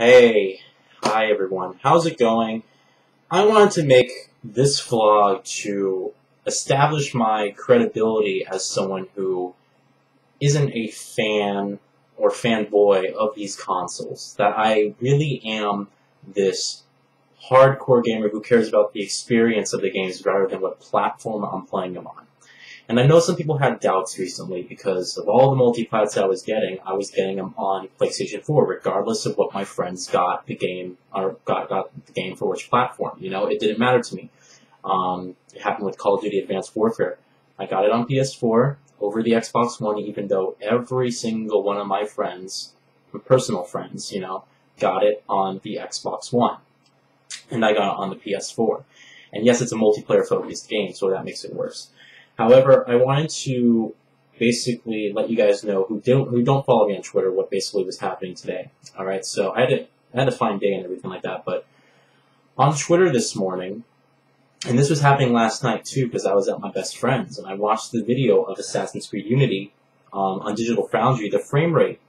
Hey, hi everyone. How's it going? I wanted to make this vlog to establish my credibility as someone who isn't a fan or fanboy of these consoles. That I really am this hardcore gamer who cares about the experience of the games rather than what platform I'm playing them on. And I know some people had doubts recently because of all the multi-plats I was getting them on PlayStation 4, regardless of what my friends got the game or got the game for which platform. You know, it didn't matter to me. It happened with Call of Duty Advanced Warfare. I got it on PS4 over the Xbox One, even though every single one of my friends, my personal friends, got it on the Xbox One, and I got it on the PS4. And yes, it's a multiplayer-focused game, so that makes it worse. However, I wanted to basically let you guys know who don't follow me on Twitter what basically was happening today. All right, so I had to find day and everything like that, but on Twitter this morning, and this was happening last night too because I was at my best friend's and I watched the video of Assassin's Creed Unity on Digital Foundry, the frame rate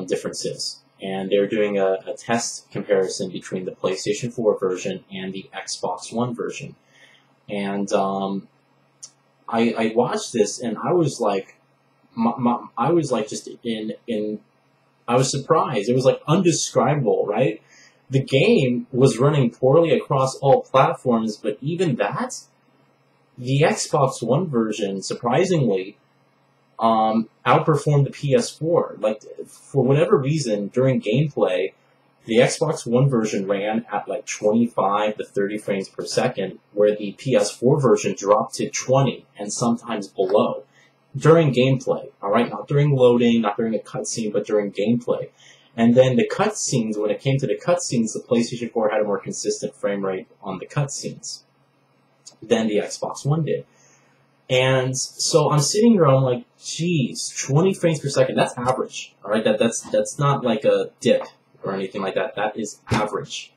differences, and they're doing a test comparison between the PlayStation 4 version and the Xbox One version, and I watched this and I was like, I was surprised. It was like undescribable, right? The game was running poorly across all platforms, but even that, the Xbox One version, surprisingly, outperformed the PS4. Like, for whatever reason, during gameplay, the Xbox One version ran at like 25 to 30 frames per second, where the PS4 version dropped to 20 and sometimes below during gameplay. All right, not during loading, not during a cutscene, but during gameplay. And then the cutscenes, when it came to the cutscenes, the PlayStation 4 had a more consistent frame rate on the cutscenes than the Xbox One did. And so I'm sitting here, I'm like, geez, 20 frames per second, that's average. All right, that's not like a dip or anything like that. That is average.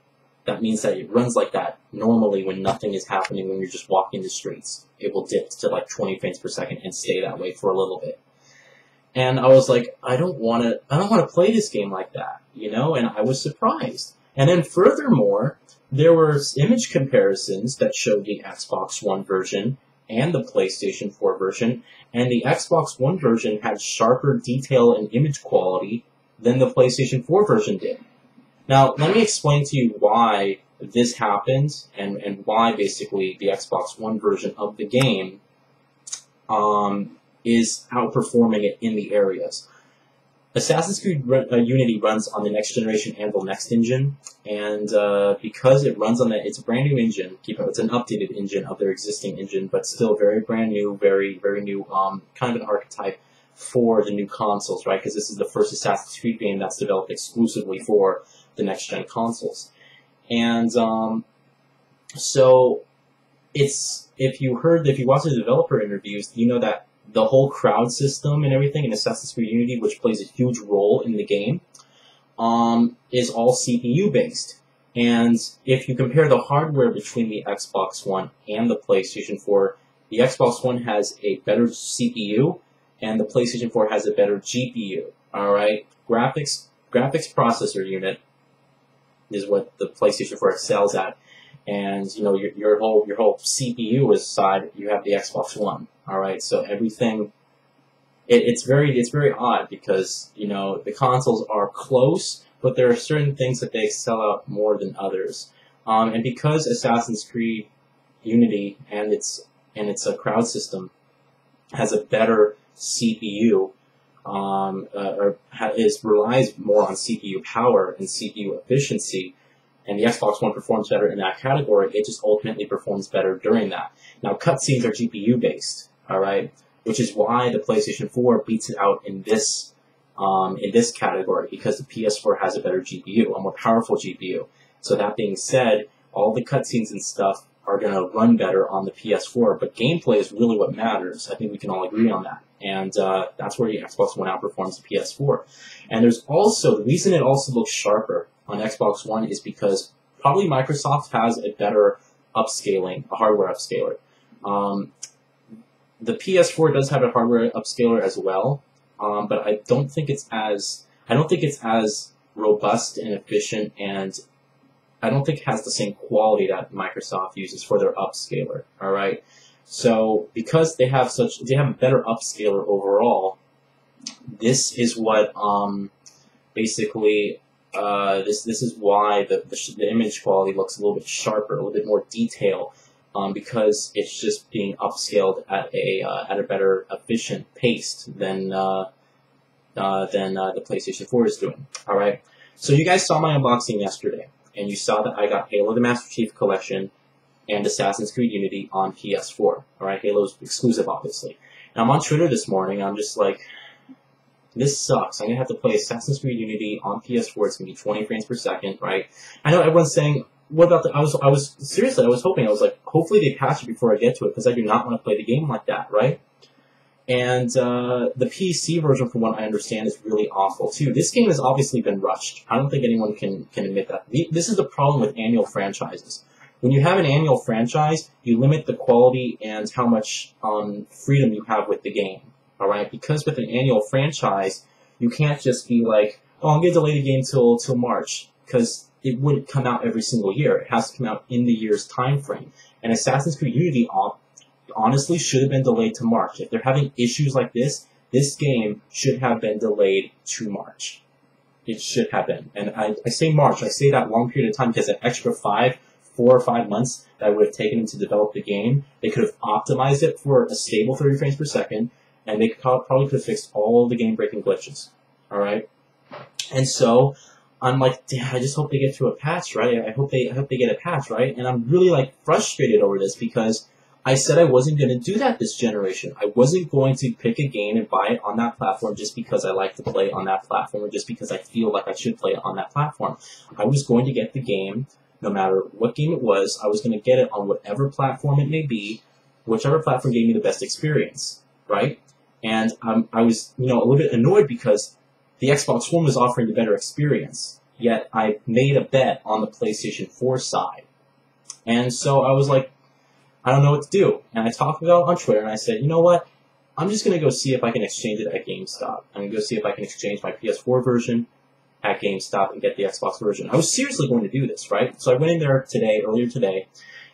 That means that it runs like that normally when nothing is happening, when you're just walking the streets. It will dip to like 20 frames per second and stay that way for a little bit. And I was like, I don't want to play this game like that, and I was surprised. And then furthermore, there were image comparisons that showed the Xbox One version and the PlayStation 4 version, and the Xbox One version had sharper detail and image quality than the PlayStation 4 version did. Now, let me explain to you why this happened and why basically the Xbox One version of the game is outperforming it in the areas. Assassin's Creed Unity runs on the next generation Anvil Next engine, and because it runs on that, it's a brand new engine. It's an updated engine of their existing engine, but still very brand new, very new, kind of an archetype for the new consoles, right? Because this is the first Assassin's Creed game that's developed exclusively for the next-gen consoles. And so if you watch the developer interviews, you know that the whole crowd system and everything in Assassin's Creed Unity, which plays a huge role in the game, is all CPU-based. And if you compare the hardware between the Xbox One and the PlayStation 4, the Xbox One has a better CPU, and the PlayStation 4 has a better GPU. All right, graphics processor unit is what the PlayStation 4 excels at, and your whole CPU side, you have the Xbox One. All right, so everything it's very odd because the consoles are close, but there are certain things that they excel out more than others, and because Assassin's Creed Unity and its a crowd system has a better CPU, relies more on CPU power and CPU efficiency, and the Xbox One performs better in that category, it just ultimately performs better during that. Now, cutscenes are GPU-based, all right, which is why the PlayStation 4 beats it out in this category, because the PS4 has a better GPU, a more powerful GPU. So that being said, all the cutscenes and stuff are going to run better on the PS4, but gameplay is really what matters. I think we can all agree on that. And that's where the Xbox One outperforms the PS4. And there's also, the reason it also looks sharper on Xbox One is because probably Microsoft has a better upscaling, a hardware upscaler. The PS4 does have a hardware upscaler as well, but I don't think it's as robust and efficient, and I don't think has the same quality that Microsoft uses for their upscaler. All right, so because they have a better upscaler overall, this is what basically this is why the image quality looks a little bit sharper, a little bit more detail, because it's just being upscaled at a better efficient pace than the PlayStation 4 is doing. All right, so you guys saw my unboxing yesterday, and you saw that I got Halo the Master Chief Collection and Assassin's Creed Unity on PS4. All right, Halo's exclusive, obviously. And I'm on Twitter this morning. I'm just like, this sucks. I'm gonna have to play Assassin's Creed Unity on PS4. It's gonna be 20 frames per second, right? I know everyone's saying, what about the? I was seriously, I was hoping. I was like, hopefully they patch it before I get to it, because I do not want to play the game like that, right? And the PC version, from what I understand, is really awful too. This game has obviously been rushed. I don't think anyone can admit that. This is the problem with annual franchises. When you have an annual franchise, you limit the quality and how much freedom you have with the game. All right, because with an annual franchise, you can't just be like, oh, I'm gonna delay the game till March, because it wouldn't come out every single year. It has to come out in the year's time frame. And Assassin's Creed Unity honestly should have been delayed to March. If they're having issues like this game should have been delayed to March. It should have been. And I say March, I say that long period of time because an extra 4 or 5 months that would have taken them to develop the game, they could have optimized it for a stable 30 frames per second, and they probably could have fixed all the game-breaking glitches. All right? And so I'm like, damn, I just hope they get to a patch, right? I hope they get a patch, right? And I'm really like frustrated over this, because I said I wasn't going to do that this generation. I wasn't going to pick a game and buy it on that platform just because I like to play on that platform, or just because I feel like I should play it on that platform. I was going to get the game, no matter what game it was. I was going to get it on whatever platform it may be, whichever platform gave me the best experience, right? And I was, a little bit annoyed because the Xbox One was offering the better experience, yet I made a bet on the PlayStation 4 side. And so I was like, I don't know what to do. And I talked about it on Twitter, and I said, you know what? I'm just going to go see if I can exchange it at GameStop. I'm going to go see if I can exchange my PS4 version at GameStop and get the Xbox version. I was seriously going to do this, right? So I went in there earlier today,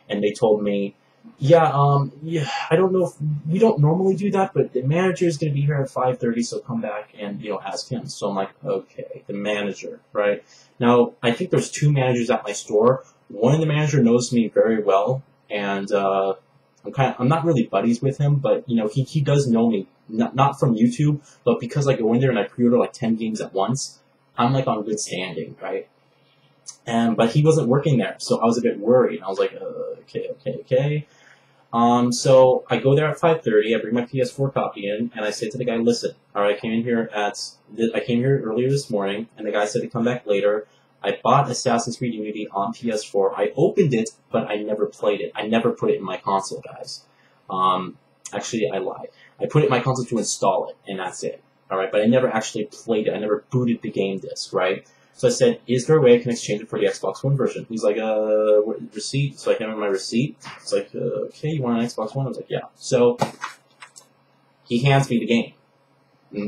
and they told me, yeah, I don't know if we don't normally do that, but the manager is going to be here at 5:30, so come back and, ask him. So I'm like, okay, the manager, right? Now, I think there's 2 managers at my store. One of the manager knows me very well, and I'm not really buddies with him, but he does know me, not from YouTube, but because I go in there and I pre-order like 10 games at once, I'm like on good standing, right? But he wasn't working there, so I was a bit worried. I was like, okay. So I go there at 5:30. I bring my PS4 copy in, and I say to the guy, "Listen, all right, I came here earlier this morning, and the guy said to come back later. I bought Assassin's Creed Unity on PS4. I opened it, but I never played it. I never put it in my console, guys. Actually, I lied. I put it in my console to install it, and that's it. All right, but I never actually played it. I never booted the game disc, right?" So I said, is there a way I can exchange it for the Xbox One version? He's like, receipt. So I gave him my receipt. It's like, okay, you want an Xbox One? I was like, yeah. So he hands me the game.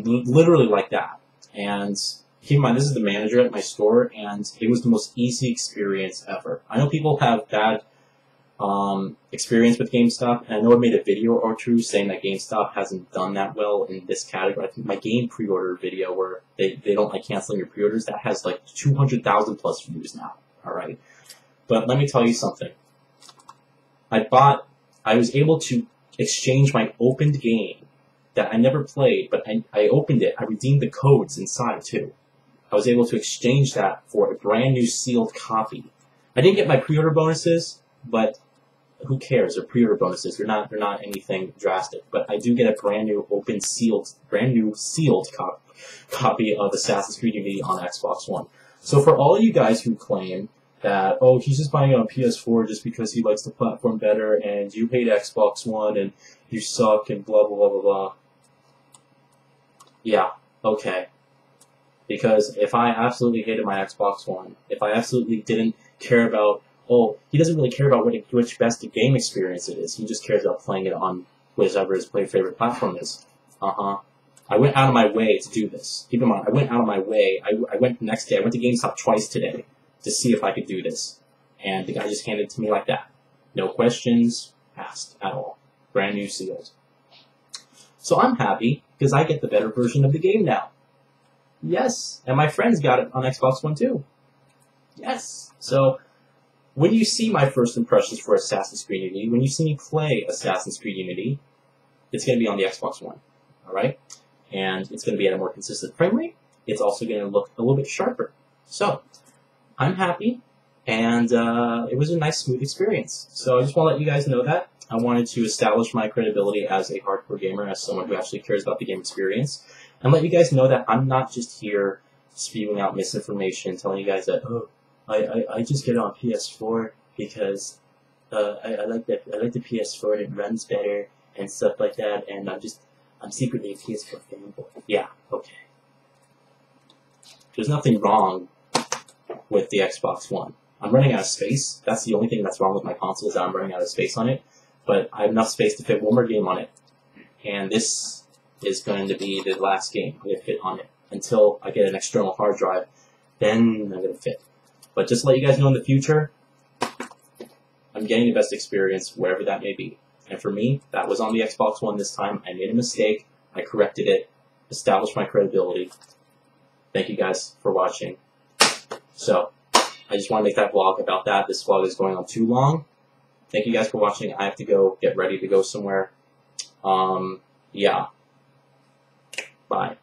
Literally like that. And keep in mind, this is the manager at my store, and it was the most easy experience ever. I know people have bad experience with GameStop, and I know I made a video or 2 saying that GameStop hasn't done that well in this category. I think my game pre-order video where they don't like canceling your pre-orders, that has like 200,000 plus views now, alright? But let me tell you something. I was able to exchange my opened game that I never played, but I opened it. I redeemed the codes inside too. I was able to exchange that for a brand new sealed copy. I didn't get my pre-order bonuses, but who cares? They're pre-order bonuses. They're not anything drastic. But I do get a brand new sealed copy of Assassin's Creed Unity on Xbox One. So for all you guys who claim that, oh, he's just buying it on PS4 just because he likes the platform better, and you hate Xbox One, and you suck, and blah, blah, blah, blah, blah. Yeah, okay. Because if I absolutely hated my Xbox One, if I absolutely didn't care about, oh, he doesn't really care about which best game experience it is. He just cares about playing it on whichever his favorite platform is. I went out of my way to do this. Keep in mind, I went out of my way. I went the next day. I went to GameStop twice today to see if I could do this. And the guy just handed it to me like that. No questions asked at all. Brand new sealed. So I'm happy because I get the better version of the game now. Yes. And my friends got it on Xbox One too. Yes. So when you see my first impressions for Assassin's Creed Unity, when you see me play Assassin's Creed Unity, it's going to be on the Xbox One. Alright? And it's going to be at a more consistent frame rate. It's also going to look a little bit sharper. So, I'm happy, and it was a nice, smooth experience. So I just want to let you guys know that. I wanted to establish my credibility as a hardcore gamer, as someone who actually cares about the game experience, and let you guys know that I'm not just here spewing out misinformation, telling you guys that, oh, I just get it on PS4 because I like the PS4 and it runs better and stuff like that, and I'm secretly a PS4 fanboy. Yeah, okay. There's nothing wrong with the Xbox One. I'm running out of space. That's the only thing that's wrong with my console, is that I'm running out of space on it. But I have enough space to fit one more game on it. And this is going to be the last game I'm going to fit on it until I get an external hard drive. Then I'm going to fit. But just to let you guys know in the future, I'm getting the best experience wherever that may be. And for me, that was on the Xbox One this time. I made a mistake. I corrected it. Established my credibility. Thank you guys for watching. So, I just want to make that vlog about that. This vlog is going on too long. Thank you guys for watching. I have to go get ready to go somewhere. Yeah. Bye.